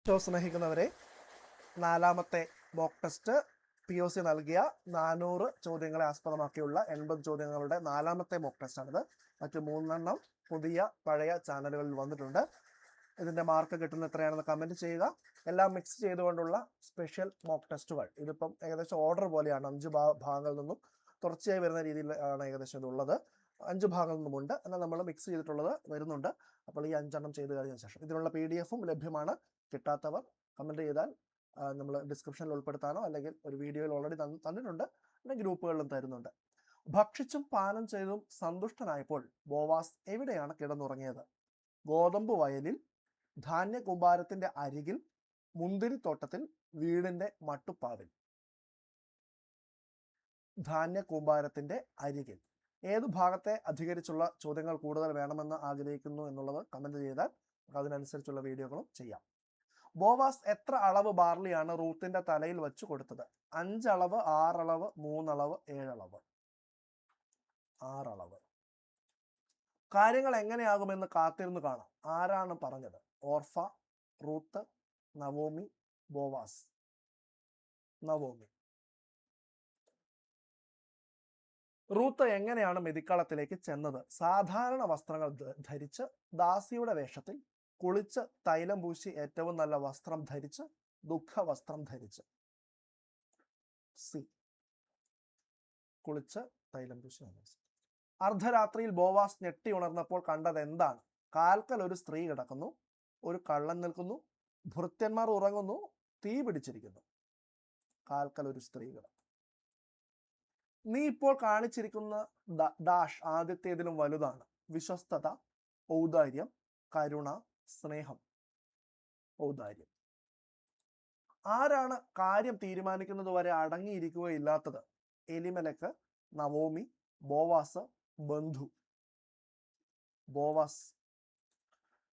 സ്നേഹിക്കുന്നവരെ, നാലാമത്തെ mock test POC നൽകിയ 400 ചോദ്യങ്ങളെ ആസ്പദമാക്കിയുള്ള 80 ചോദ്യങ്ങളുടെ നാലാമത്തെ മോക്ക് ടെസ്റ്റാണിത്. മറ്റു 3 പുതിയ പഴയ ചാനലുകളിൽ വന്നിട്ടുണ്ട്. ഇതിന്റെ മാർക്ക് കിട്ടുന്ന എത്രയാണെന്ന് കമന്റ് ചെയ്യുക. എല്ലാം മിക്സ് ചെയ്തുകൊണ്ടുള്ള സ്പെഷ്യൽ മോക്ക് ടെസ്റ്റുകൾ. ഇതിപ്പം ഏകദേശം ഓർഡർ പോലെയാണ്. 5 ഭാഗങ്ങളിൽ നിന്നും തുടർച്ചയായി വരുന്ന രീതിയിലാണ് ഏകദേശം ഇതുള്ളത്. 5 ഭാഗങ്ങളിൽ നിന്നുമുണ്ട്. എന്നാൽ നമ്മൾ മിക്സ് ചെയ്തിട്ടുള്ളത് വരുന്നുണ്ട്. അപ്പോൾ ഈ 5 ചെയ്ത് കഴിഞ്ഞ ശേഷം ഇതിനുള്ള PDF-ഉം ലഭ്യമാണ്. കിട്ടാത്തവർ കമന്റ് ചെയ്താൽ നമ്മൾ ഡിസ്ക്രിപ്ഷനിൽ ഉൾപ്പെടുത്താനോ അല്ലെങ്കിൽ ഒരു വീഡിയോയിൽ ഓൾറെഡി തന്നിട്ടുണ്ട്, അല്ലെങ്കിൽ ഗ്രൂപ്പുകളിലും തരുന്നുണ്ട്. ഭക്ഷിച്ചും പാനം ചെയ്തും സന്തുഷ്ടനായപ്പോൾ ബോവാസ് എവിടെയാണ് കിടന്നുറങ്ങിയത്? ഗോതമ്പ് വയലിൽ, ധാന്യ കൂമ്പാരത്തിന്റെ അരികിൽ, മുന്തിരിത്തോട്ടത്തിൽ, വീടിന്റെ മട്ടുപ്പാവിൽ. ധാന്യ കൂമ്പാരത്തിന്റെ അരികിൽ. ഏതു ഭാഗത്തെ അധികരിച്ചുള്ള ചോദ്യങ്ങൾ കൂടുതൽ വേണമെന്ന് ആഗ്രഹിക്കുന്നു എന്നുള്ളത് കമന്റ് ചെയ്താൽ അതിനനുസരിച്ചുള്ള വീഡിയോകളും ചെയ്യാം. ബോവാസ് എത്ര അളവ് ബാർലിയാണ് റൂത്തിന്റെ തലയിൽ വെച്ച് കൊടുത്തത്? 5 അളവ്, 6 അളവ്, 3 അളവ്, 7 അളവ്? 6 അളവ്. കാര്യങ്ങൾ എങ്ങനെയാകുമെന്ന് കാത്തിരുന്ന് കാണാം. ആരാണ് പറഞ്ഞത്? Orpah, Ruth, Naomi, Boaz? Naomi. Ruth എങ്ങനെയാണ് മെതിക്കളത്തിലേക്ക് ചെന്നത്? സാധാരണ വസ്ത്രങ്ങൾ ധരിച്ച്, ദാസിയുടെ വേഷത്തിൽ, കുളിച്ച് തൈലം പൂശി ഏറ്റവും നല്ല വസ്ത്രം ധരിച്ച്, ദുഃഖ വസ്ത്രം ധരിച്ച്? സി, കുളിച്ച് തൈലം പൂശി. അർദ്ധരാത്രിയിൽ ബോവാസ് ഞെട്ടി ഉണർന്നപ്പോൾ കണ്ടത് എന്താണ്? കാൽക്കൽ ഒരു സ്ത്രീ കിടക്കുന്നു, ഒരു കള്ളൻ നിൽക്കുന്നു, ഭൃത്യന്മാർ ഉറങ്ങുന്നു, തീ പിടിച്ചിരിക്കുന്നു. കാൽക്കൽ ഒരു സ്ത്രീ കിടക്കുന്നു. നീ ഇപ്പോൾ കാണിച്ചിരിക്കുന്ന ഡാഷ് ആദ്യത്തേതിലും വലുതാണ്. വിശ്വസ്തത, ഔദാര്യം, കരുണ, സ്നേഹം. ഔദാര്യം. ആരാണ് കാര്യം തീരുമാനിക്കുന്നത് വരെ അടങ്ങിയിരിക്കുകയില്ലാത്തത്? എലിമലക്ക്, നവോമി, ബോവാസ്, ബന്ധു? ബോവാസ്.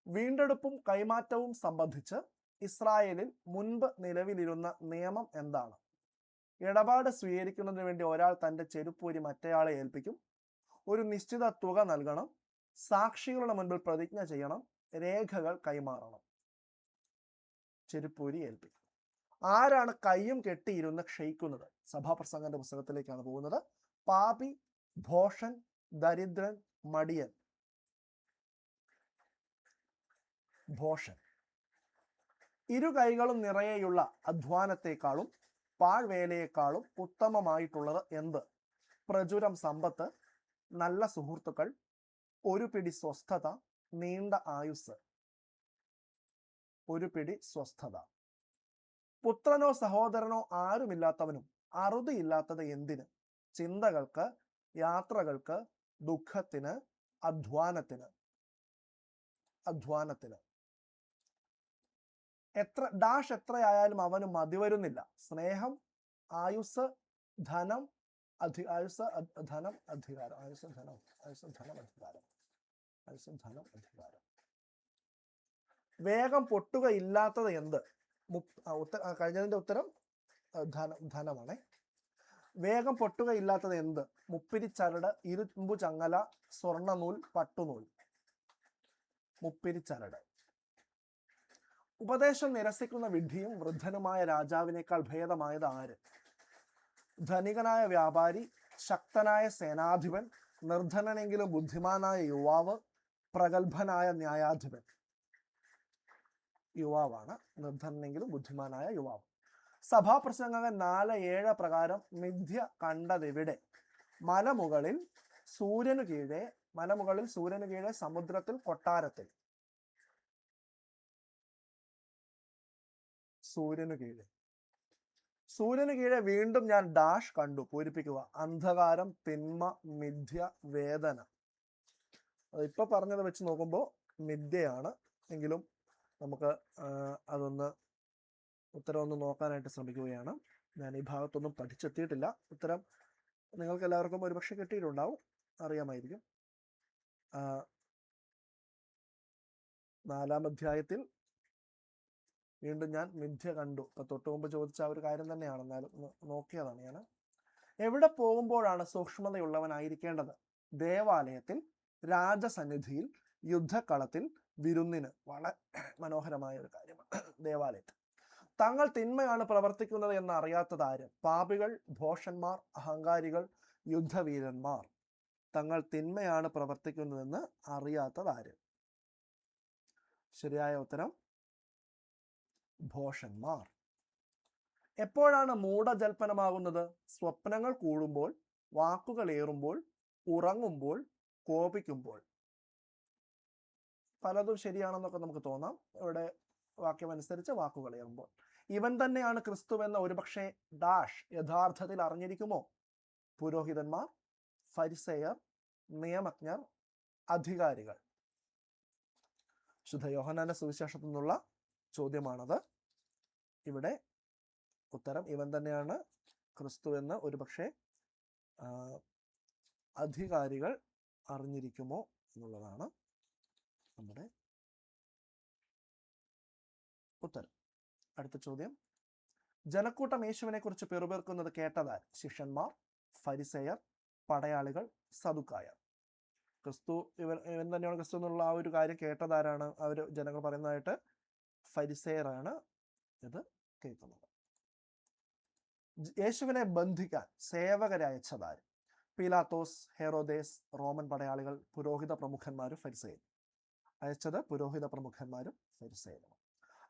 വീണ്ടെടുപ്പും കൈമാറ്റവും സംബന്ധിച്ച് ഇസ്രായേലിൽ മുൻപ് നിലവിലിരുന്ന നിയമം എന്താണ്? ഇടപാട് സ്വീകരിക്കുന്നതിന് വേണ്ടി ഒരാൾ തന്റെ ചെരുപ്പൂരി മറ്റേയാളെ ഏൽപ്പിക്കും, ഒരു നിശ്ചിത തുക നൽകണം, സാക്ഷികളുടെ മുൻപിൽ പ്രതിജ്ഞ ചെയ്യണം, രേഖകൾ കൈമാറണം. ചെരുപ്പൂരി ഏൽപ്പിക്കും. ആരാണ് കയ്യും കെട്ടിയിരുന്ന് ക്ഷയിക്കുന്നത്? സഭാപ്രസംഗന്റെ പുസ്തകത്തിലേക്കാണ് പോകുന്നത്. പാപി, ഭോഷൻ, ദരിദ്രൻ, മടിയൻ? ഭോഷൻ. ഇരു കൈകളും നിറയെയുള്ള അധ്വാനത്തെക്കാളും പാഴ്വേലയെക്കാളും ഉത്തമമായിട്ടുള്ളത് എന്ത്? പ്രചുരം സമ്പത്ത്, നല്ല സുഹൃത്തുക്കൾ, ഒരു പിടി സ്വസ്ഥത, നീണ്ട ആയുസ്? ഒരു പിടി സ്വസ്ഥത. പുത്രനോ സഹോദരനോ ആരുമില്ലാത്തവനും അറുതിയില്ലാത്തത് എന്തിന്? ചിന്തകൾക്ക്, യാത്രകൾക്ക്, ദുഃഖത്തിന്, അധ്വാനത്തിന്? അധ്വാനത്തിന്. ഡാഷ് എത്രയായാലും അവന് മതിവരുന്നില്ല. സ്നേഹം, ആയുസ്, ധനം, ആയുസ്, ധനം, അധികാരം. ആയുസ്, ധനം, ആയുസ്, ധനം, അധികാരം. ആയുസ്, ധനം, അധികാരം. വേഗം പൊട്ടുകയില്ലാത്തത് എന്ത്? കഴിഞ്ഞതിന്റെ ഉത്തരം ധനമാണ്. വേഗം പൊട്ടുകയില്ലാത്തത് എന്ത്? മുപ്പിരിച്ചരട്, ഇരുമ്പു ചങ്ങല, സ്വർണ്ണനൂൽ, പട്ടുനൂൽ? മുപ്പിരിച്ചരട്. ഉപദേശം നിരസിക്കുന്ന വിഡ്ഢിയും വൃദ്ധനുമായ രാജാവിനേക്കാൾ ഭേദമായത് ആര്? ധനികനായ വ്യാപാരി, ശക്തനായ സേനാധിപൻ, നിർധനനെങ്കിലും ബുദ്ധിമാനായ യുവാവ്, പ്രഗത്ഭനായ ന്യായാധിപൻ? യുവാവാണ്. നിർധനനെങ്കിലും ബുദ്ധിമാനായ യുവാവ്. സഭാപ്രസംഗകൻ 4:7 പ്രകാരം മിഥ്യ കണ്ടതെവിടെ? മലമുകളിൽ, സൂര്യനു കീഴെ, മലമുകളിൽ, സൂര്യനു കീഴെ, സമുദ്രത്തിൽ, കൊട്ടാരത്തിൽ? സൂര്യനു കീഴെ. സൂര്യനു കീഴെ വീണ്ടും ഞാൻ ഡാഷ് കണ്ടു. പൂരിപ്പിക്കുക. അന്ധകാരം, തിന്മ, മിഥ്യ, വേദന. ഇപ്പൊ പറഞ്ഞത് വെച്ച് നോക്കുമ്പോൾ മിഥ്യയാണ്. എങ്കിലും നമുക്ക് അതൊന്ന് ഉത്തരം നോക്കാനായിട്ട് ശ്രമിക്കുകയാണ്. ഞാൻ ഈ ഭാഗത്തൊന്നും പഠിച്ചെത്തിയിട്ടില്ല. ഉത്തരം നിങ്ങൾക്ക് എല്ലാവർക്കും ഒരുപക്ഷെ കിട്ടിയിട്ടുണ്ടാവും, അറിയാമായിരിക്കും. 4-ാം അധ്യായത്തിൽ വീണ്ടും ഞാൻ മിഥ്യ കണ്ടു. ഇപ്പൊ തൊട്ടു മുമ്പ് ചോദിച്ച ഒരു കാര്യം തന്നെയാണ്, എന്നാലും നോക്കിയതാണ് ഞാൻ. എവിടെ പോകുമ്പോഴാണ് സൂക്ഷ്മതയുള്ളവനായിരിക്കേണ്ടത്? ദേവാലയത്തിൽ, രാജസന്നിധിയിൽ, യുദ്ധക്കളത്തിൽ, വിരുന്നിന് വളരെ മനോഹരമായ ഒരു കാര്യമാണ് ദേവാലയത്തിൽ. തങ്ങൾ തിന്മയാണ് പ്രവർത്തിക്കുന്നത് എന്ന് അറിയാത്തത് ആര്? പാപികൾ, ഭോഷന്മാർ, അഹങ്കാരികൾ, യുദ്ധവീരന്മാർ. തങ്ങൾ തിന്മയാണ് പ്രവർത്തിക്കുന്നതെന്ന് അറിയാത്തത് ആര്? ശരിയായ ഉത്തരം ഭോഷന്മാർ. എപ്പോഴാണ് മൂഢജൽപ്പനമാകുന്നത്? സ്വപ്നങ്ങൾ കൂടുമ്പോൾ, വാക്കുകൾ ഏറുമ്പോൾ, ഉറങ്ങുമ്പോൾ, കോപിക്കുമ്പോൾ. പലതും ശരിയാണെന്നൊക്കെ നമുക്ക് തോന്നാം. ഇവിടെ വാക്യമനുസരിച്ച് വാക്കുകൾ ഏറുമ്പോൾ. ഇവൻ തന്നെയാണ് ക്രിസ്തുവെന്ന ഒരുപക്ഷെ ഡാഷ് യഥാർത്ഥത്തിൽ അറിഞ്ഞിരിക്കുമോ? പുരോഹിതന്മാർ, ഫരിസേയർ, നിയമജ്ഞർ, അധികാരികൾ. ശുദ്ധ യോഹന്നാന്റെ സുവിശേഷത്തിൽ നിന്നുള്ള ചോദ്യമാണത്. ഇവിടെ ഉത്തരം ഇവൻ തന്നെയാണ് ക്രിസ്തു എന്ന് ഒരുപക്ഷെ അധികാരികൾ അറിഞ്ഞിരിക്കുമോ എന്നുള്ളതാണ് നമ്മുടെ ഉത്തരം. അടുത്ത ചോദ്യം, ജനക്കൂട്ടം യേശുവിനെ കുറിച്ച് പെറുപേർക്കുന്നത് കേട്ടതാർ? ശിഷ്യന്മാർ, ഫരിസേയർ, പടയാളികൾ, സദുക്കായർ. ക്രിസ്തു ഇവൻ തന്നെയാണ് ക്രിസ്തു എന്നുള്ള ആ ഒരു കാര്യം കേട്ടതാരാണ്? അവർ ജനങ്ങൾ പറയുന്നതായിട്ട് ഫരിസേയറാണ് ഇത് കേൾക്കുന്നത്. യേശുവിനെ ബന്ധിക്കാൻ സേവകരെ അയച്ചതാര്? പീലാത്തോസ്, ഹെറോദേസ്, റോമൻ പടയാളികൾ, പുരോഹിത പ്രമുഖന്മാരും ഫരിസേയരും. അയച്ചത് പുരോഹിത പ്രമുഖന്മാരും ഫരിസേയരും.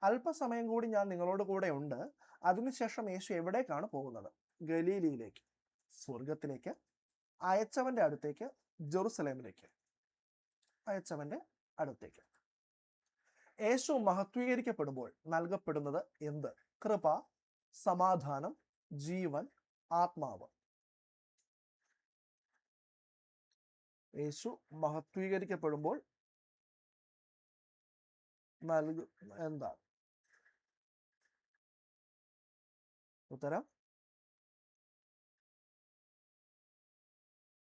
അല്പസമയം കൂടി ഞാൻ നിങ്ങളോട് കൂടെ ഉണ്ട്. അതിനുശേഷം യേശു എവിടേക്കാണ് പോകുന്നത്? ഗലീലിയിലേക്ക്, സ്വർഗത്തിലേക്ക്, അയച്ചവന്റെ അടുത്തേക്ക്, ജെറുസലേമിലേക്ക്. അയച്ചവന്റെ അടുത്തേക്ക്. യേശു മഹത്വീകരിക്കപ്പെടുമ്പോൾ നൽകപ്പെടുന്നത് എന്ത്? കൃപ, സമാധാനം, ജീവൻ, ആത്മാവ്. യേശു മഹത്വീകരിക്കപ്പെടുമ്പോൾ എന്താണ് ഉത്തരം?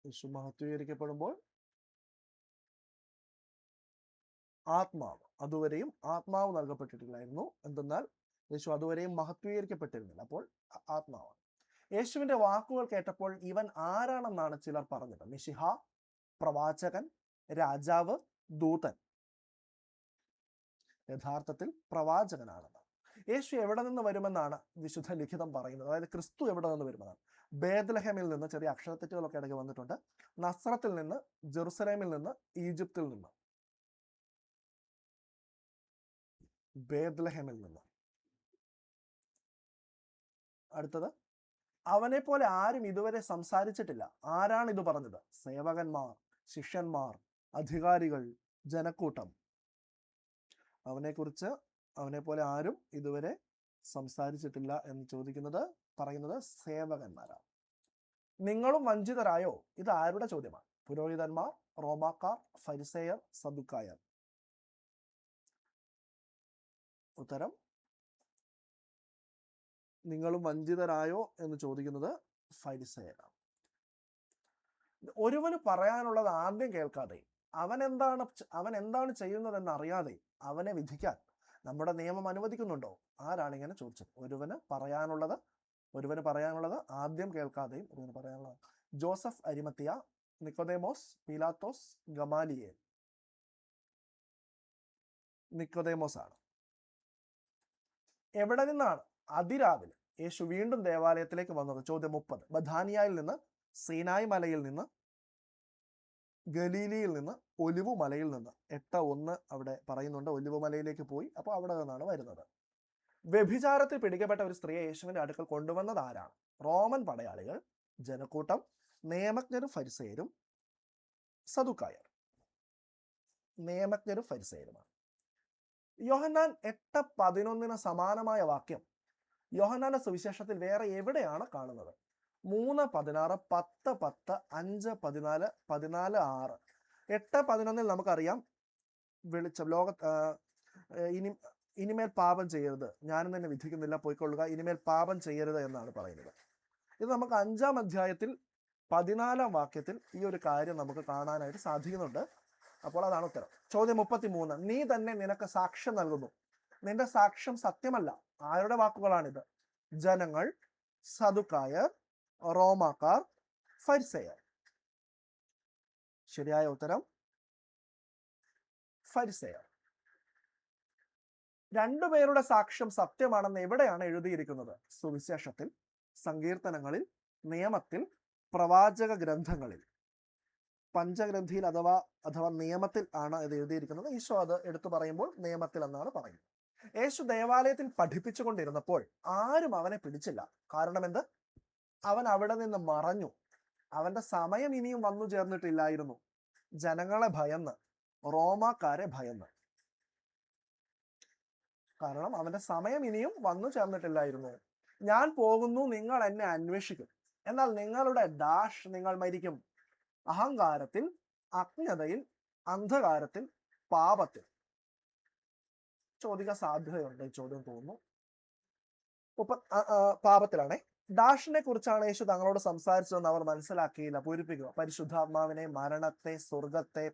യേശു മഹത്വീകരിക്കപ്പെടുമ്പോൾ ആത്മാവ്. അതുവരെയും ആത്മാവ് നൽകപ്പെട്ടിട്ടില്ലായിരുന്നു. എന്തെന്നാൽ യേശു അതുവരെയും മഹത്വീകരിക്കപ്പെട്ടിരുന്നില്ല. അപ്പോൾ ആത്മാവ്. യേശുവിന്റെ വാക്കുകൾ കേട്ടപ്പോൾ ഇവൻ ആരാണെന്നാണ് ചിലർ പറഞ്ഞത്? മിശിഹ, പ്രവാചകൻ, രാജാവ്, ദൂതൻ. യഥാർത്ഥത്തിൽ പ്രവാചകനാണെന്ന്. യേശു എവിടെ നിന്ന് വരുമെന്നാണ് വിശുദ്ധ ലിഖിതം പറയുന്നത്? അതായത് ക്രിസ്തു എവിടെ നിന്ന് വരുമെന്നാണ്. ബേത്ലഹേമിൽ നിന്ന്, ചെറിയ അക്ഷരത്തെറ്റുകളൊക്കെ ഇടയ്ക്ക് വന്നിട്ടുണ്ട്. നസ്രത്തിൽ നിന്ന്, ജെറുസലേമിൽ നിന്ന്, ഈജിപ്തിൽ നിന്ന്. ബേത്ലഹേമിൽ നിന്ന്. അടുത്തത്, അവനെ പോലെ ആരും ഇതുവരെ സംസാരിച്ചിട്ടില്ല. ആരാണ് ഇത് പറഞ്ഞത്? സേവകന്മാർ, ശിഷ്യന്മാർ, അധികാരികൾ, ജനക്കൂട്ടം. അവനെ പോലെ ആരും ഇതുവരെ സംസാരിച്ചിട്ടില്ല എന്ന് പറയുന്നത് സേവകന്മാരാണ്. നിങ്ങളും വഞ്ചിതരായോ? ഇത് ആരുടെ ചോദ്യമാണ്? പുരോഹിതന്മാർ, റോമാക്കാർ, ഫരിസേയർ, സദുക്കായർ. ഉത്തരം നിങ്ങളും വഞ്ചിതരായോ എന്ന് ചോദിക്കുന്നത് ഫരിസേയരാണ്. ഒരുവന് പറയാനുള്ളത് ആദ്യം കേൾക്കാതെ അവൻ എന്താണ് ചെയ്യുന്നതെന്ന് അറിയാതെ അവനെ വിധിക്കാൻ നമ്മുടെ നിയമം അനുവദിക്കുന്നുണ്ടോ? ആരാണ് ഇങ്ങനെ ചോദിച്ചത്? ഒരുവന് പറയാനുള്ളത് ആദ്യം കേൾക്കാതെയും ഒരുവന് പറയാനുള്ളത്. ജോസഫ് അരിമത്തിയ, നിക്കോദേമോസ്, പീലാത്തോസ്, ഗമാലിയേൽ. നിക്കോദേമോസ് ആണ്. എവിടെ നിന്നാണ് അതിരാവിലെ യേശു വീണ്ടും ദേവാലയത്തിലേക്ക് വന്നത്? ചോദ്യം 30. ബഥാനിയയിൽ നിന്ന്, സീനായ് മലയിൽ നിന്ന്, ഗലീലിയിൽ നിന്ന്, ഒലിവു മലയിൽ നിന്ന്. 8:1 അവിടെ പറയുന്നുണ്ട്. ഒലിവു മലയിലേക്ക് പോയി. അപ്പോൾ അവിടെ നിന്നാണ് വരുന്നത്. വ്യഭിചാരത്തിൽ പിടിക്കപ്പെട്ട ഒരു സ്ത്രീയെ യേശുവിന്റെ അടുക്കൽ കൊണ്ടുവന്നത് ആരാണ്? റോമൻ പടയാളികൾ, ജനക്കൂട്ടം, നിയമജ്ഞരും ഫരിസേയരും, സദുക്കായർ. നിയമജ്ഞരും ഫരിസേയരുമാണ്. യോഹന്നാൻ 8:11 സമാനമായ വാക്യം യോഹന്നാന്റെ സുവിശേഷത്തിൽ വേറെ എവിടെയാണ് കാണുന്നത്? 3:16, 10:10, 5:14, 14:6. 8:11 നമുക്കറിയാം, ഇനിമേൽ പാപം ചെയ്യരുത്, ഞാനും തന്നെ വിധിക്കുന്നില്ല, പോയിക്കൊള്ളുക, ഇനിമേൽ പാപം ചെയ്യരുത് എന്നാണ് പറയുന്നത്. ഇത് നമുക്ക് 5-ാം അധ്യായത്തിൽ 14-ാം വാക്യത്തിൽ ഈ ഒരു കാര്യം നമുക്ക് കാണാനായിട്ട് സാധിക്കുന്നുണ്ട്. അപ്പോൾ അതാണ് ഉത്തരം. ചോദ്യം 33. നീ തന്നെ നിനക്ക് സാക്ഷ്യം നൽകുന്നു, നിന്റെ സാക്ഷ്യം സത്യമല്ല. ആരുടെ വാക്കുകളാണിത്? ജനങ്ങൾ, സദുക്കായർ, റോമാക്കാർ, ഫരിസേയർ. ശരിയായ ഉത്തരം ഫരിസേയർ. രണ്ടുപേരുടെ സാക്ഷ്യം സത്യമാണെന്ന് എവിടെയാണ് എഴുതിയിരിക്കുന്നത്? സുവിശേഷത്തിൽ, സങ്കീർത്തനങ്ങളിൽ, നിയമത്തിൽ, പ്രവാചക ഗ്രന്ഥങ്ങളിൽ. പഞ്ചഗ്രന്ഥിയിൽ അഥവാ നിയമത്തിൽ ആണ് ഇത് എഴുതിയിരിക്കുന്നത്. ഈശോ അത് എടുത്തു പറയുമ്പോൾ നിയമത്തിൽ എന്നാണ് പറയുന്നത്. യേശു ദേവാലയത്തിൽ പഠിപ്പിച്ചുകൊണ്ടിരുന്നപ്പോൾ ആരും അവനെ പിടിച്ചില്ല. കാരണം എന്ത്? അവൻ അവിടെ നിന്ന് മറഞ്ഞു. അവന്റെ സമയം ഇനിയും വന്നു ചേർന്നിട്ടില്ലായിരുന്നു. ജനങ്ങളെ ഭയന്ന്, റോമാക്കാരെ ഭയന്ന്. കാരണം അവന്റെ സമയം ഇനിയും വന്നു ചേർന്നിട്ടില്ലായിരുന്നു. ഞാൻ പോകുന്നു, നിങ്ങൾ എന്നെ അന്വേഷിക്കും, എന്നാൽ നിങ്ങളുടെ നിങ്ങൾ മരിക്കും. അഹങ്കാരത്തിൽ, അജ്ഞതയിൽ, അന്ധകാരത്തിൽ, പാപത്തിൽ. ചോദിക്കാൻ സാധ്യതയുണ്ട് ഈ ചോദ്യം, തോന്നുന്നു. പാപത്തിലാണേ. ഡാഷിനെ കുറിച്ചാണ് യേശു തങ്ങളോട് സംസാരിച്ചതെന്ന് അവർ മനസ്സിലാക്കിയില്ല. പൂരിപ്പിക്കുക. പരിശുദ്ധാത്മാവിനെ, മരണത്തെ, സ്വർഗത്തെ,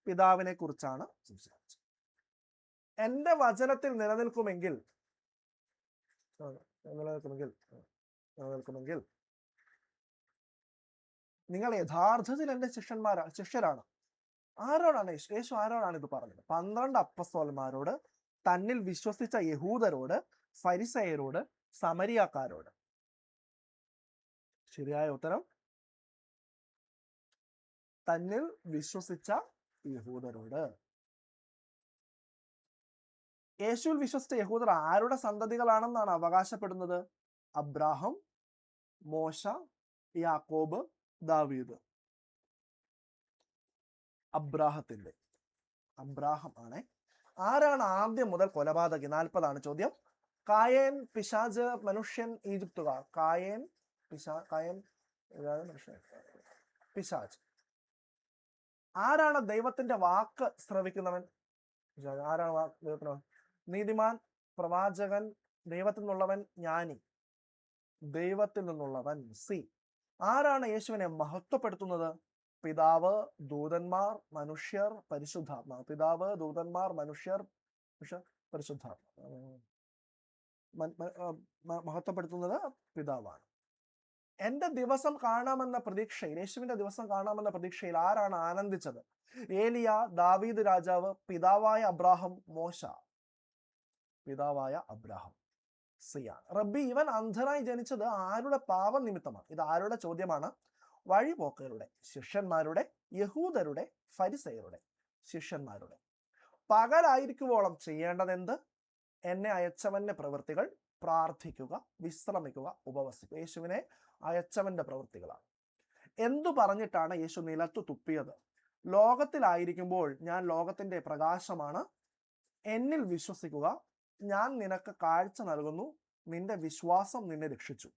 പിതാവിനെ കുറിച്ചാണ് സംസാരിച്ചത്. എന്റെ വചനത്തിൽ നിലനിൽക്കുമെങ്കിൽ നിങ്ങൾ യഥാർത്ഥത്തിൽ എന്റെ ശിഷ്യരാണ്. ആരോടാണ് യേശു ഇത് പറഞ്ഞത്? 12 അപ്പസ്തോലന്മാരോട്, തന്നിൽ വിശ്വസിച്ച യഹൂദരോട്, ഫരിസയരോട്, സമരിയാക്കാരോട്. ശരിയായ ഉത്തരം തന്നിൽ വിശ്വസിച്ച യഹൂദരോട്. യേശുവിൽ വിശ്വസിച്ച യഹൂദർ ആരുടെ സന്തതികളാണെന്നാണ് അവകാശപ്പെടുന്നത്? അബ്രാഹം, മോശ, യാക്കോബ്, ദാവീദ്. അബ്രാഹം ആണ്. ആരാണ് ആദ്യം മുതൽ കൊലപാതകി? 40 ചോദ്യം. കായേൻ, പിശാജ്, മനുഷ്യൻ, ഈജിപ്തുകാർ. പിശാജ്. ആരാണ് ദൈവത്തിന്റെ വാക്ക് ശ്രവിക്കുന്നവൻ? ആരാണ് ദൈവത്തിന്? നീതിമാൻ, പ്രവാചകൻ, ദൈവത്തിൽ നിന്നുള്ളവൻ, ജ്ഞാനി. ദൈവത്തിൽ നിന്നുള്ളവൻ. സി. ആരാണ് യേശുവിനെ മഹത്വപ്പെടുത്തുന്നത്? പിതാവ്, ദൂതന്മാർ, മനുഷ്യർ, പരിശുദ്ധാത്മാവ്. പിതാവ്, ദൂതന്മാർ, മനുഷ്യർ, പരിശുദ്ധാത്മാവ്. മഹത്വപ്പെടുത്തുന്നത് പിതാവാണ്. എന്റെ ദിവസം കാണാമെന്ന പ്രതീക്ഷയിൽ, യേശുവിന്റെ ദിവസം കാണാമെന്ന പ്രതീക്ഷയിൽ ആരാണ് ആനന്ദിച്ചത്? ഏലിയ, ദാവീദ് രാജാവ്, പിതാവായ അബ്രാഹം, മോശ. പിതാവായ അബ്രാഹം. സിയാണ്. റബ്ബി, ഇവൻ അന്ധനായി ജനിച്ചത് ആരുടെ പാപം നിമിത്തമാണ്? ഇത് ആരുടെ ചോദ്യമാണ്? വഴിപോക്കരുടെ, ശിഷ്യന്മാരുടെ, യഹൂദരുടെ, ഫരിസയരുടെ. ശിഷ്യന്മാരുടെ. പകലായിരിക്കുവോളം ചെയ്യേണ്ടതെന്ത്? എന്നെ അയച്ചവന്റെ പ്രവൃത്തികൾ, പ്രാർത്ഥിക്കുക, വിശ്രമിക്കുക, ഉപവസിക്കുക. യേശുവിനെ അയച്ചവന്റെ പ്രവൃത്തികളാണ്. എന്തു പറഞ്ഞിട്ടാണ് യേശു നിലത്തു തുപ്പിയത്? ലോകത്തിലായിരിക്കുമ്പോൾ ഞാൻ ലോകത്തിന്റെ പ്രകാശമാണ്, എന്നിൽ വിശ്വസിക്കുക, ഞാൻ നിനക്ക് കാഴ്ച നൽകുന്നു, നിന്റെ വിശ്വാസം നിന്നെ രക്ഷിച്ചു.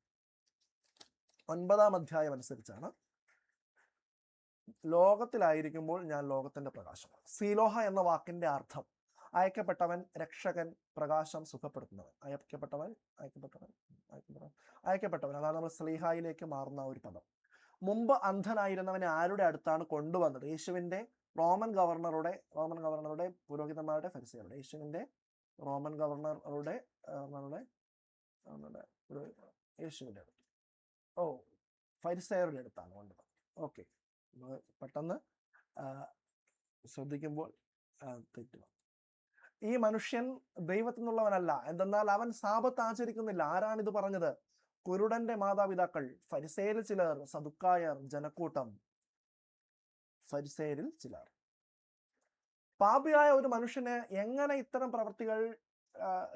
9 അധ്യായം അനുസരിച്ചാണ്. ലോകത്തിലായിരിക്കുമ്പോൾ ഞാൻ ലോകത്തിന്റെ പ്രകാശമാണ്. സീലോഹ എന്ന വാക്കിന്റെ അർത്ഥം അയക്കപ്പെട്ടവൻ, രക്ഷകൻ, പ്രകാശം, സുഖപ്പെടുത്തുന്നവൻ. അയക്കപ്പെട്ടവൻ. അതാണ് നമ്മൾ സ്ലീഹായിലേക്ക് മാറുന്ന ഒരു പദം. മുമ്പ് അന്ധനായിരുന്നവനെ ആരുടെ അടുത്താണ് കൊണ്ടുവന്നത്? യേശുവിന്റെ റോമൻ ഗവർണറുടെ, പുരോഹിതന്മാരുടെ, ഫരിസയരുടെ. യേശുവിന്റെ റോമൻ ഗവർണറുടെ യേശുവിന്റെ അടുത്ത്. ഫരിസയരുടെ അടുത്താണ് കൊണ്ടുവന്നത്. ഓക്കെ, പെട്ടെന്ന് ശ്രദ്ധിക്കുമ്പോൾ തെറ്റുക. ഈ മനുഷ്യൻ ദൈവത്തിൽ നിന്നുള്ളവനല്ല, എന്തെന്നാൽ അവൻ സാബത്ത് ആചരിക്കുന്നില്ല. ആരാണിത് പറഞ്ഞത്? കുരുടന്റെ മാതാപിതാക്കൾ, ഫരിസേരിൽ ചിലർ, സദുക്കായർ, ജനക്കൂട്ടം. ഫരിസേരിൽ ചിലർ. പാപിയായ ഒരു മനുഷ്യന് എങ്ങനെ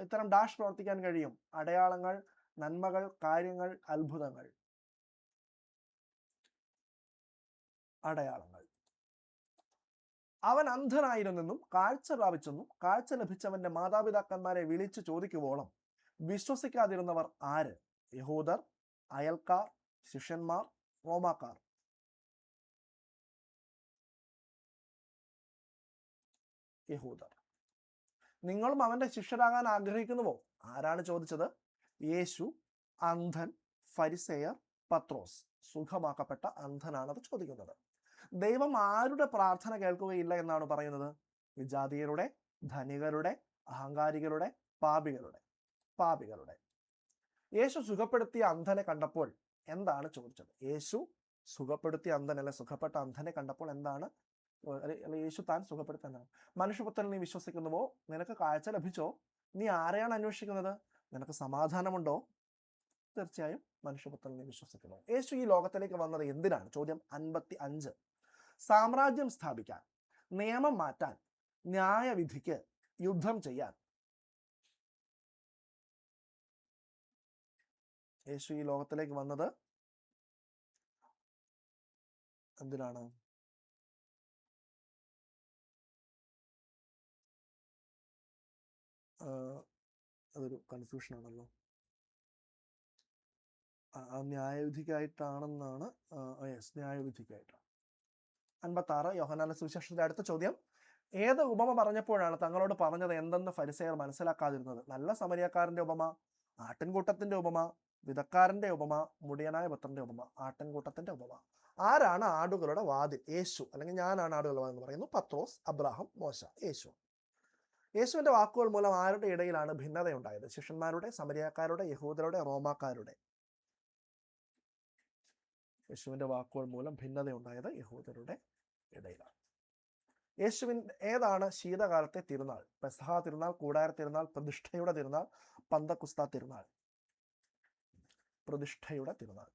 ഇത്തരം ഡാഷ് പ്രവർത്തിക്കാൻ കഴിയും? അടയാളങ്ങൾ, നന്മകൾ, കാര്യങ്ങൾ, അത്ഭുതങ്ങൾ. അടയാളങ്ങൾ. അവൻ അന്ധനായിരുന്നെന്നും കാഴ്ച പ്രാപിച്ചെന്നും കാഴ്ച ലഭിച്ചവന്റെ മാതാപിതാക്കന്മാരെ വിളിച്ചു ചോദിക്കുവോളം വിശ്വസിക്കാതിരുന്നവർ ആര്? യഹൂദർ, അയൽക്കാർ, ശിഷ്യന്മാർ, റോമാക്കാർ. യഹൂദർ. നിങ്ങളും അവന്റെ ശിഷ്യരാകാൻ ആഗ്രഹിക്കുന്നുവോ? ആരാണ് ചോദിച്ചത്? യേശു. അന്ധൻ, ഫരിസേയർ, പത്രോസ്. സുഖമാക്കപ്പെട്ട അന്ധനാണത് ചോദിക്കുന്നത്. ദൈവം ആരുടെ പ്രാർത്ഥന കേൾക്കുകയില്ല എന്നാണ് പറയുന്നത്? വിജാതീയരുടെ, ധനികരുടെ, അഹങ്കാരികളുടെ, പാപികളുടെ. യേശു സുഖപ്പെടുത്തിയ അന്ധനെ കണ്ടപ്പോൾ എന്താണ് ചോദിച്ചത്? യേശു സുഖപ്പെടുത്തിയ അന്ധനല്ല, സുഖപ്പെട്ട അന്ധനെ കണ്ടപ്പോൾ എന്താണ് അല്ലെങ്കിൽ യേശു താൻ സുഖപ്പെടുത്താനാണ്. മനുഷ്യപുത്രൻ നീ വിശ്വസിക്കുന്നുവോ? നിനക്ക് കാഴ്ച ലഭിച്ചോ? നീ ആരെയാണ് അന്വേഷിക്കുന്നത്? നിനക്ക് സമാധാനമുണ്ടോ? തീർച്ചയായും മനുഷ്യപുത്രൻ നീ വിശ്വസിക്കുന്നു. യേശു ഈ ലോകത്തിലേക്ക് വന്നത് എന്തിനാണ്? ചോദ്യം 55. സാമ്രാജ്യം സ്ഥാപിക്കാൻ, നിയമം മാറ്റാൻ, ന്യായവിധിക്ക്, യുദ്ധം ചെയ്യാൻ. യേശു ഈ ലോകത്തിലേക്ക് വന്നത് എന്തിനാണ്? അതൊരു കൺഫ്യൂഷൻ ആണല്ലോ. ന്യായവിധിക്കായിട്ടാണെന്നാണ്. യെസ്, ന്യായവിധിക്കായിട്ടാണ്. 56 യോഹന്നാന്റെ സുവിശേഷത്തിന്റെ അടുത്ത ചോദ്യം. ഏത് ഉപമ പറഞ്ഞപ്പോഴാണ് തങ്ങളോട് പറഞ്ഞത് എന്തെന്ന് ഫരിസേയർ മനസ്സിലാക്കാതിരുന്നത്? നല്ല സമരിയക്കാരന്റെ ഉപമ, ആട്ടിൻകൂട്ടത്തിന്റെ ഉപമ, വിധക്കാരന്റെ ഉപമ, മുടിയനായ പുത്രന്റെ ഉപമ. ആട്ടിൻകൂട്ടത്തിന്റെ ഉപമ. ആരാണ് ആടുകളുടെ വാതിൽ? യേശു, അല്ലെങ്കിൽ ഞാനാണ് ആടുകളുടെ വാതിൽ എന്ന് പറയുന്നു. പത്രോസ്, അബ്രാഹം, മോശ. യേശു. യേശുവിന്റെ വാക്കുകൾ മൂലം ആരുടെ ഇടയിലാണ് ഭിന്നതയുണ്ടായത്? ശിഷ്യന്മാരുടെ, സമരിയക്കാരുടെ, യഹൂദരുടെ, റോമാക്കാരുടെ? യേശുവിന്റെ വാക്കുകൾ മൂലം ഭിന്നതയുണ്ടായത് യഹൂദരുടെ ഇടയിലാണ്. ഏതാണ് ശീതകാലത്തെ തിരുനാൾ? പെസഹ തിരുനാൾ, കൂടാര തിരുനാൾ, പ്രതിഷ്ഠയുടെ തിരുനാൾ, പന്തക്കുസ്ത തിരുനാൾ. പ്രതിഷ്ഠയുടെ തിരുനാൾ.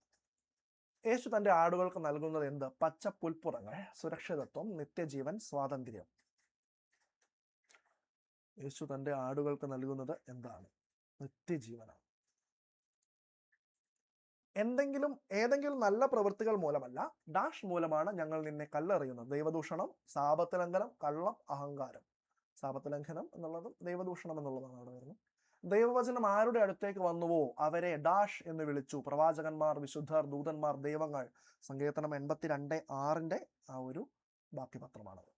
യേശു തന്റെ ആടുകൾക്ക് നൽകുന്നത് എന്ത്? പച്ച പുൽപ്പുറങ്ങൾ, സുരക്ഷിതത്വം, നിത്യജീവൻ, സ്വാതന്ത്ര്യം. യേശു തന്റെ ആടുകൾക്ക് നൽകുന്നത് എന്താണ്? നിത്യജീവനാണ്. ഏതെങ്കിലും നല്ല പ്രവൃത്തികൾ മൂലമല്ല, ഡാഷ് മൂലമാണ് ഞങ്ങൾ നിന്നെ കല്ലെറിയുന്നത്. ദൈവദൂഷണം, സാപത്ത് ലംഘനം, കള്ളം, അഹങ്കാരം. സാപത്ത് ലംഘനം എന്നുള്ളതും ദൈവദൂഷണം എന്നുള്ളതാണ് അവിടെ വരുന്നത്. ദൈവവചനം ആരുടെ അടുത്തേക്ക് വന്നുവോ അവരെ ഡാഷ് എന്ന് വിളിച്ചു. പ്രവാചകന്മാർ, വിശുദ്ധർ, ദൂതന്മാർ, ദൈവങ്ങൾ. സങ്കീർത്തനം 82:6 ആ ഒരു ബാക്കിപത്രമാണത്.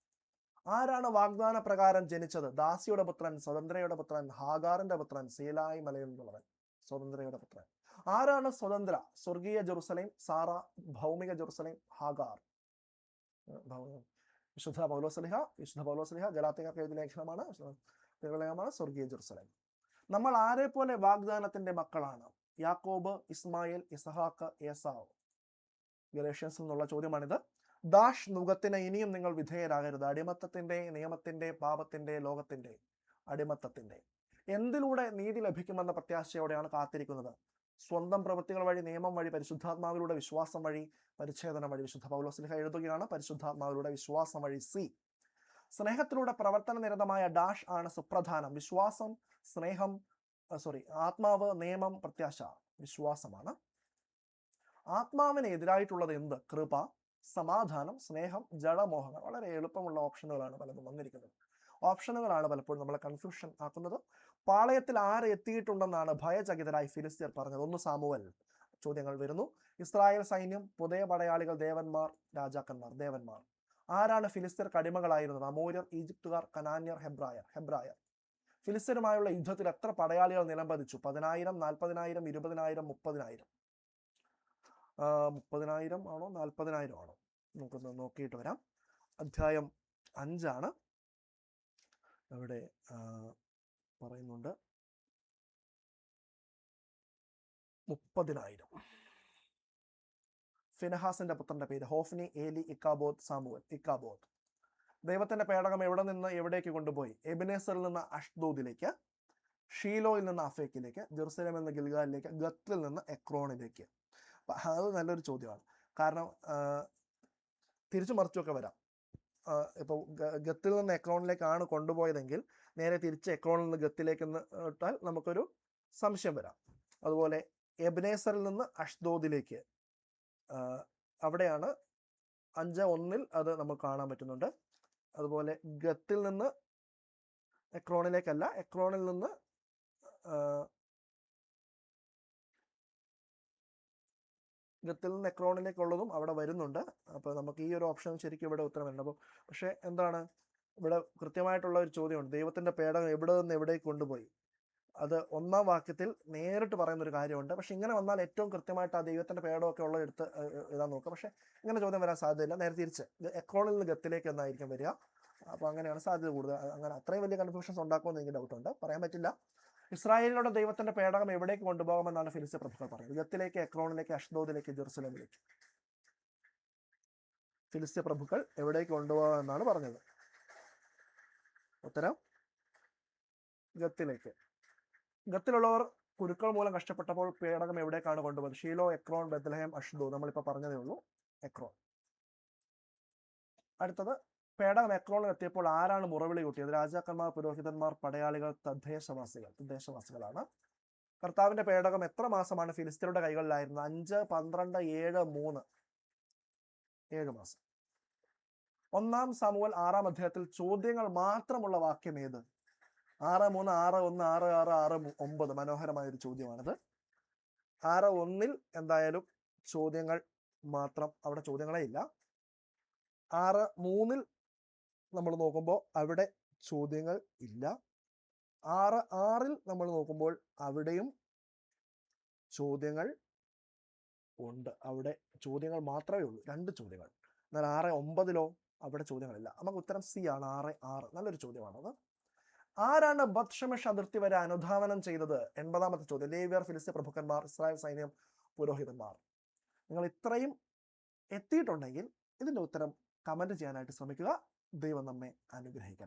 ആരാണ് വാഗ്ദാന പ്രകാരം ജനിച്ചത്? ദാസിയുടെ പുത്രൻ, സ്വതന്ത്രയുടെ പുത്രൻ, ഹാഗാറിന്റെ പുത്രൻ, സീലായി മലയിൽ നിന്നുള്ളവൻ. സ്വതന്ത്രയുടെ പുത്രൻ. ആരാണ് സ്വതന്ത്ര? സ്വർഗീയ ജെറുസലേം, സാറ. ഭൗമിക ജെറുസലേം, ഹാഗാർ. വിശുദ്ധ പൗലോസ്ലിഹ ഗലാത്യക്കാർക്ക് എഴുതിയ ലേഖനമാണ് സ്വർഗീയ ജെറുസലേം. നമ്മൾ ആരെ പോലെ വാഗ്ദാനത്തിന്റെ മക്കളാണ്? യാക്കോബ്, ഇസ്മായിൽ, ഇസഹാക്ക്, ഏസാവ്. ഗലേഷ്യൻസ് എന്നുള്ള ചോദ്യമാണിത്. ദാഷ് നുകത്തിന് ഇനിയും നിങ്ങൾ വിധേയരാകരുത്. അടിമത്തത്തിന്റെ, നിയമത്തിന്റെ, പാപത്തിന്റെ, ലോകത്തിന്റെ. അടിമത്തത്തിന്റെ. എന്തിലൂടെ നീതി ലഭിക്കുമെന്ന പ്രത്യാശയോടെയാണ് കാത്തിരിക്കുന്നത്? സ്വന്തം പ്രവൃത്തികൾ വഴി, നിയമം വഴി, പരിശുദ്ധാത്മാവിലൂടെ, വിശ്വാസം വഴി, പരിച്ഛേദനം വഴി. വിശുദ്ധ പൗലോസ്ലിഹ എഴുതുകയാണ് പരിശുദ്ധാത്മാവിലൂടെ, വിശ്വാസം വഴി. സി. സ്നേഹത്തിലൂടെ പ്രവർത്തന നിരതമായ ഡാഷ് ആണ് സുപ്രധാനം. വിശ്വാസം, സ്നേഹം, ആത്മാവ്, നിയമം, പ്രത്യാശ. വിശ്വാസമാണ്. ആത്മാവിന് എതിരായിട്ടുള്ളത് എന്ത്? കൃപ, സമാധാനം, സ്നേഹം, ജഡമോഹങ്ങൾ. വളരെ എളുപ്പമുള്ള ഓപ്ഷനുകളാണ് പലതും വന്നിരിക്കുന്നത്. ഓപ്ഷനുകളാണ് പലപ്പോഴും നമ്മളെ കൺഫ്യൂഷൻ ആക്കുന്നത്. പാളയത്തിൽ ആര് എത്തിയിട്ടുണ്ടെന്നാണ് ഭയചകിതരായി ഫിലിസ്തീർ പറഞ്ഞത്? 1 സാമുവൽ. ചോദ്യങ്ങൾ വരുന്നു. ഇസ്രായേൽ സൈന്യം, പുതിയ പടയാളികൾ, ദേവന്മാർ, രാജാക്കന്മാർ. ദേവന്മാർ. ആരാണ് ഫിലിസ്തീർക്ക് അടിമകളായിരുന്നത്? അമോര്യർ, ഈജിപ്തുകാർ, കനാന്യർ, ഹെബ്രായർ. ഫിലിസ്തീനുമായുള്ള യുദ്ധത്തിൽ എത്ര പടയാളികൾ നിലംപതിച്ചു? 10,000, 40,000, 20,000, 30,000. 30,000 ആണോ 40,000 ആണോ? നമുക്കൊന്ന് നോക്കിയിട്ട് വരാം. അധ്യായം 5 അവിടെ പറയുന്നുണ്ട് 30,000. ഫിനഹാസിന്റെ പുത്രന്റെ പേര് ഹോഫ്നി, ഏലി, ഇക്കാബോദ്, സാമുവൽ. ഇക്കാബോദ്. ദൈവത്തിന്റെ പേടകം എവിടെ നിന്ന് എവിടേക്ക് കൊണ്ടുപോയി? എബിനേസറിൽ നിന്ന് അഷ്ദോദിലേക്ക്, ഷീലോയിൽ നിന്ന് അഫേക്കിലേക്ക്, ജെറുസലേമിൽ നിന്ന് ഗിൽഗാലിലേക്ക്, ഗത്തിൽ നിന്ന് എക്രോണിലേക്ക്. അത് നല്ലൊരു ചോദ്യമാണ്. കാരണം തിരിച്ചു മറിച്ചൊക്കെ വരാം. ഇപ്പോൾ ഗത്തിൽ നിന്ന് എക്രോണിലേക്കാണ് കൊണ്ടുപോയതെങ്കിൽ നേരെ തിരിച്ച് എക്രോണിൽ നിന്ന് ഗത്തിലേക്ക് ഇട്ടാൽ നമുക്കൊരു സംശയം വരാം. അതുപോലെ എബിനേസറിൽ നിന്ന് അഷ്ദോദിലേക്ക്, അവിടെയാണ് 5:1 അത് നമുക്ക് കാണാൻ പറ്റുന്നുണ്ട്. അതുപോലെ ഗത്തിൽ നിന്ന് എക്രോണിലേക്കല്ല, എക്രോണിൽ നിന്ന് ഗത്തിൽ നിന്ന് എക്രോണിലേക്കുള്ളതും അവിടെ വരുന്നുണ്ട്. അപ്പോൾ നമുക്ക് ഈ ഒരു ഓപ്ഷൻ ശരിക്കും ഇവിടെ ഉത്തരം വരുന്നുണ്ട്. അപ്പോൾ പക്ഷേ എന്താണ് ഇവിടെ കൃത്യമായിട്ടുള്ള ഒരു ചോദ്യമുണ്ട്. ദൈവത്തിന്റെ പേടകം എവിടെ നിന്ന് എവിടേക്ക് കൊണ്ടുപോയി? അത് 1-ാം വാക്യത്തിൽ നേരിട്ട് പറയുന്ന ഒരു കാര്യമുണ്ട്. പക്ഷെ ഇങ്ങനെ വന്നാൽ ഏറ്റവും കൃത്യമായിട്ട് ആ ദൈവത്തിന്റെ പേടമൊക്കെ ഉള്ള എടുത്ത് എഴുതാൻ നോക്കുക. പക്ഷെ ഇങ്ങനെ ചോദ്യം വരാൻ സാധ്യതയില്ല. നേരെ തിരിച്ച് എക്രോണിൽ നിന്ന് ഗത്തിലേക്ക് എന്നായിരിക്കും വരിക. അപ്പോൾ അങ്ങനെയാണ് സാധ്യത കൂടുതൽ. അങ്ങനെ അത്രയും വലിയ കൺഫ്യൂഷൻസ് ഉണ്ടാക്കുമെന്ന് എനിക്ക് ഡൗട്ടുണ്ട്. പറയാൻ പറ്റില്ല. ഇസ്രായേലിയുടെ ദൈവത്തിന്റെ പേടകം എവിടേക്ക് കൊണ്ടുപോകുമെന്നാണ് ഫിലിസ്തീയ പ്രഭുക്കൾ പറയുന്നത്? ഗത്തിലേക്ക്, എക്രോണിലേക്ക്, അഷ്ദോദിലേക്ക്, ജെറുസലേമിലേക്ക്. ഫിലിസ്ത്യ പ്രഭുക്കൾ എവിടേക്ക് കൊണ്ടുപോകാം എന്നാണ് പറഞ്ഞത്? ഉത്തരം ഗത്തിലേക്ക്. ഗത്തിലുള്ളവർ കുരുക്കൾ മൂലം കഷ്ടപ്പെട്ടപ്പോൾ പേടകം എവിടേക്കാണ് കൊണ്ടുപോകുന്നത്? Shiloh, Ekron, Bethlehem, Ashdod. നമ്മളിപ്പോൾ പറഞ്ഞതേ ഉള്ളൂ, എക്രോൺ. അടുത്തത്, പേടകം എക്രോണിൽ എത്തിയപ്പോൾ ആരാണ് മുറവിളി കൂട്ടിയത്? രാജാക്കന്മാർ, പുരോഹിതന്മാർ, പടയാളികൾ, തദ്ദേശവാസികളാണ്. കർത്താവിന്റെ പേടകം എത്ര മാസമാണ് ഫിലിസ്ത്യരുടെ കൈകളിലായിരുന്നത്? 5, 12, 7, 3. 7 മാസം. 1 സാമുവേൽ 6 അധ്യായത്തിൽ ചോദ്യങ്ങൾ മാത്രമുള്ള വാക്യം ഏത്? 6, 3, 6, 1, 6, 6, 6, 9. മനോഹരമായ ഒരു ചോദ്യമാണിത്. 6:1 എന്തായാലും ചോദ്യങ്ങൾ മാത്രം, അവിടെ ചോദ്യങ്ങളേ ഇല്ല. 6:3 നമ്മൾ നോക്കുമ്പോൾ അവിടെ ചോദ്യങ്ങൾ ഇല്ല. 6:6 നമ്മൾ നോക്കുമ്പോൾ അവിടെയും ചോദ്യങ്ങൾ ഉണ്ട്. അവിടെ ചോദ്യങ്ങൾ മാത്രമേ ഉള്ളൂ, 2 ചോദ്യങ്ങൾ. എന്നാൽ 6:9 അവിടെ ചോദ്യങ്ങളില്ല. നമുക്ക് ഉത്തരം സി ആണ്, 6:6. നല്ലൊരു ചോദ്യമാണത്. ആരാണ് ബത്ഷെമെഷ് അതിർത്തി വരെ അനുധാവനം ചെയ്തത്? 80-ാമത്തെ ചോദ്യം. ലേവ്യർ, ഫിലിസ്ത്യ പ്രഭുക്കന്മാർ, ഇസ്രായേൽ സൈന്യം, പുരോഹിതന്മാർ. നിങ്ങൾ ഇത്രയും എത്തിയിട്ടുണ്ടെങ്കിൽ ഇതിന്റെ ഉത്തരം കമന്റ് ചെയ്യാനായിട്ട് ശ്രമിക്കുക. ദൈവം നമ്മെ അനുഗ്രഹിക്കട്ടെ.